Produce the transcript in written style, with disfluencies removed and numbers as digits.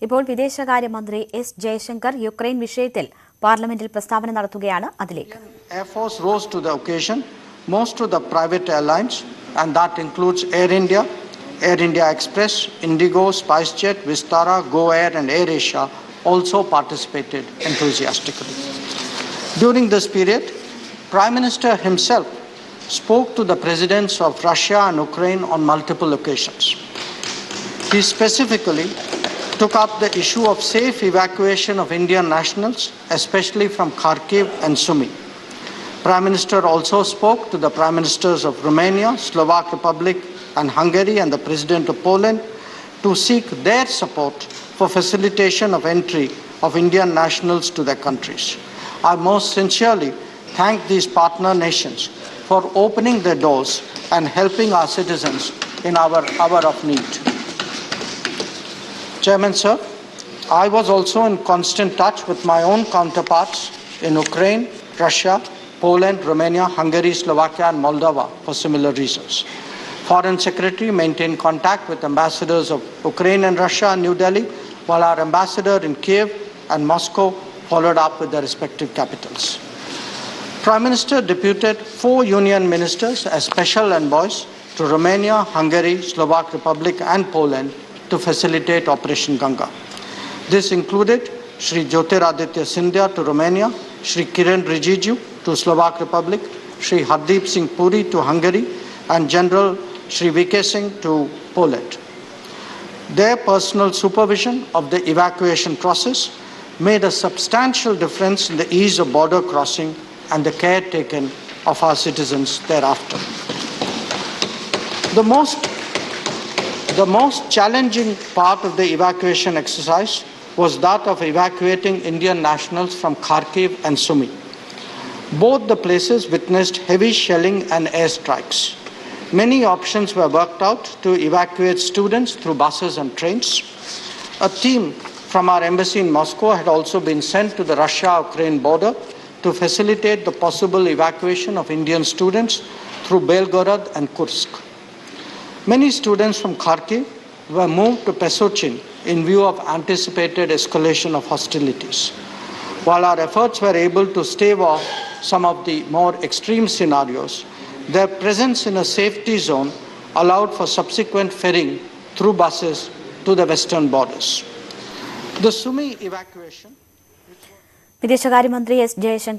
ഇപ്പോൾ വിദേശകാര്യമന്ത്രി S Jaishankar Ukraine വിഷയത്തിൽ പാർലമെന്റിൽ പ്രസ്താവന നടത്തുകയാണ്. അതിലേക്ക് Air Force rose to the occasion. Most of the private airlines, and that includes Air India Express, Indigo, SpiceJet, Vistara, Go Air and Air Asia also participated enthusiastically. During this period, Prime Minister himself spoke to the presidents of Russia and Ukraine on multiple occasions. He specifically took up the issue of safe evacuation of Indian nationals, especially from Kharkiv and Sumy. Prime Minister also spoke to the Prime Ministers of Romania, Slovak Republic and Hungary and the President of Poland to seek their support for facilitation of entry of Indian nationals to their countries. I most sincerely thank these partner nations for opening their doors and helping our citizens in our hour of need. Chairman, sir, I was also in constant touch with my own counterparts in Ukraine, Russia, Poland, Romania, Hungary, Slovakia and Moldova for similar reasons. Foreign Secretary maintained contact with ambassadors of Ukraine and Russia in New Delhi, while our ambassador in Kiev and Moscow followed up with their respective capitals. Prime Minister deputed 4 union ministers as special envoys to Romania, Hungary, Slovak Republic and Poland to facilitate Operation Ganga. This included Shri Jyotiraditya Scindia to Romania, Shri Kiren Rijiju to Slovak Republic, Shri Hardeep Singh Puri to Hungary and General Shri VK Singh to Poland. Their personal supervision of the evacuation process made a substantial difference in the ease of border crossing and the care taken of our citizens thereafter. The most challenging part of the evacuation exercise was that of evacuating Indian nationals from Kharkiv and Sumy. Both the places witnessed heavy shelling and airstrikes. Many options were worked out to evacuate students through buses and trains. A team from our embassy in Moscow had also been sent to the Russia-Ukraine border to facilitate the possible evacuation of Indian students through Belgorod and Kursk. Many students from Kharkiv were moved to Pesochin in view of anticipated escalation of hostilities. While our efforts were able to stave off some of the more extreme scenarios, their presence in a safety zone allowed for subsequent ferrying through buses to the western borders. The Sumy evacuation. വിദേശകാര്യമന്ത്രി S Jaishankar